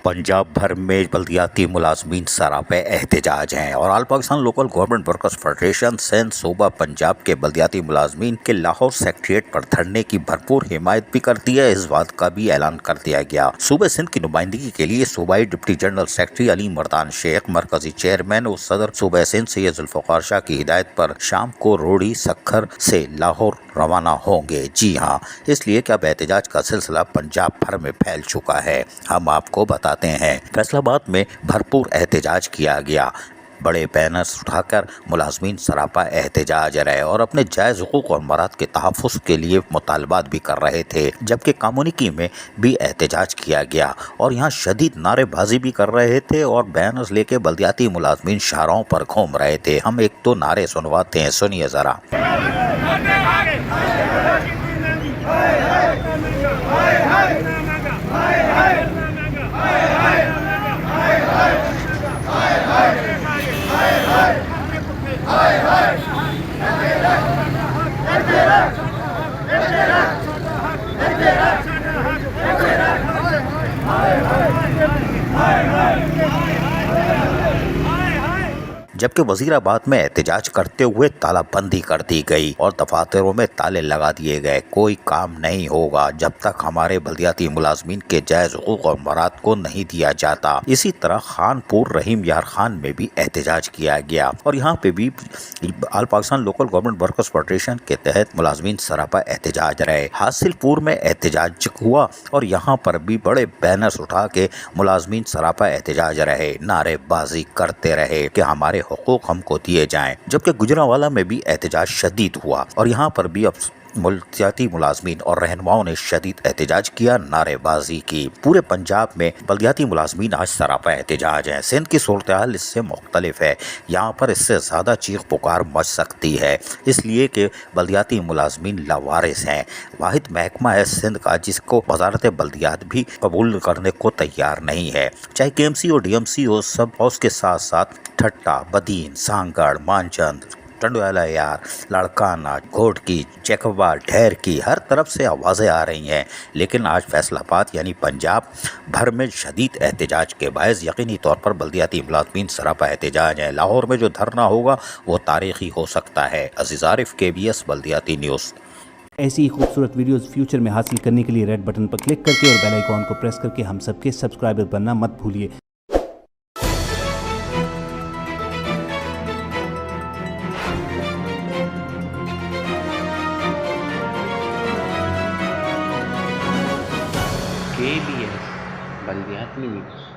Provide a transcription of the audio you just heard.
पंजाब भर में बल्दियाती मुलाजमीन सरापे एहतजाज हैं और all Pakistan local government workers federation Sindh सूबा पंजाब के बल्दियाती मुलाजमीन के लाहौर सेक्रेटेरिएट पर धरने की भरपूर हिमायत भी कर दी है। इस बात का भी ऐलान कर दिया गया। सूबे सिंध की नुमाइंदगी के लिए सूबाई deputy general secretary Ali Mardan Sheikh, मरकजी चेयरमैन और सदर सूबे सिंध सैयद जुल्फकार शाह की हिदायत पर शाम को रोड़ी सक्खर से लाहौर रवाना होंगे। जी हाँ, इसलिए कि अब एहतजाज का सिलसिला पंजाब भर में फैल चुका है। हम आपको बताते हैं, फैसलाबाद में भरपूर एहतजाज किया गया। बड़े बैनर्स उठाकर मुलाजमीन सरापा एहतजाज रहे और अपने जायज़ हुकूक और मराद के तहफ़्फ़ुज़ के लिए मुतालबात भी कर रहे थे। जबकि कम्युनिटी में भी एहतजाज किया गया और यहाँ शदीद नारेबाजी भी कर रहे थे और बैनर्स लेके बल्दियाती मुलाजमीन शाहराहों पर घूम रहे थे। हम एक दो नारे सुनवाते हैं, सुनिए ज़रा। जबकि वजीराबाद में एहतजाज करते हुए तालाबंदी कर दी गई और दफातरों में ताले लगा दिए गए। कोई काम नहीं होगा जब तक हमारे बल्दियाती मुलाजमीन के जायज़ हुकूक और मराद को नहीं दिया जाता। इसी तरह खानपुर रहीम यार खान में भी एहतजाज किया गया और यहाँ पे भी all Pakistan local government workers federation के तहत मुलाजमीन सरापा एहतजाज रहे। हासिलपुर में एहतजाज हुआ और यहाँ पर भी बड़े बैनर्स उठा के मुलाजमीन सरापा एहतजाज रहे, नारेबाजी करते रहे कि हमारे हुकूक हमको दिए जाएं। जबकि गुजरांवाला में भी एहतजाज शदीद हुआ और यहाँ पर भी अब बल्दियाती मुलाजमीन और रहनुमाओं ने शदीद एहतजाज किया, नारेबाजी की। पूरे पंजाब में बल्दियाती मुलाजमीन आज सरापा एहतजाज हैं। सिंध की सूरत-ए-हाल इससे मुख्तलिफ है। यहाँ पर इससे ज़्यादा चीख पुकार मच सकती है, इसलिए कि बल्दियाती मुलाजमीन लावारिस हैं। वाहिद महकमा है सिंध का जिसको वजारत बल्दियात भी कबूल करने को तैयार नहीं है। चाहे KMC और DMC हो, सब और उसके साथ साथ ठट्टा, बदीन, सांगड़, मानचंद, टंडवाला यार, लड़काना, घोटकी, चेकवा, ढेर की हर तरफ से आवाज़ें आ रही हैं। लेकिन आज फैसलाबाद यानी पंजाब भर में शदीद एहतजाज के बायस यकीनी तौर पर बल्दियाती मुलाजमीन सरापा एहतजाज है। लाहौर में जो धरना होगा वो तारीखी हो सकता है। अजीज़ आरिफ, KBS बल्दियाती न्यूज़। ऐसी ही खूबसूरत वीडियोस फ्यूचर में हासिल करने के लिए रेड बटन पर क्लिक करके और बेल आइकॉन को प्रेस करके हम सबके सब्सक्राइबर बनना मत भूलिए। KBS बल्दियाती न्यूज़।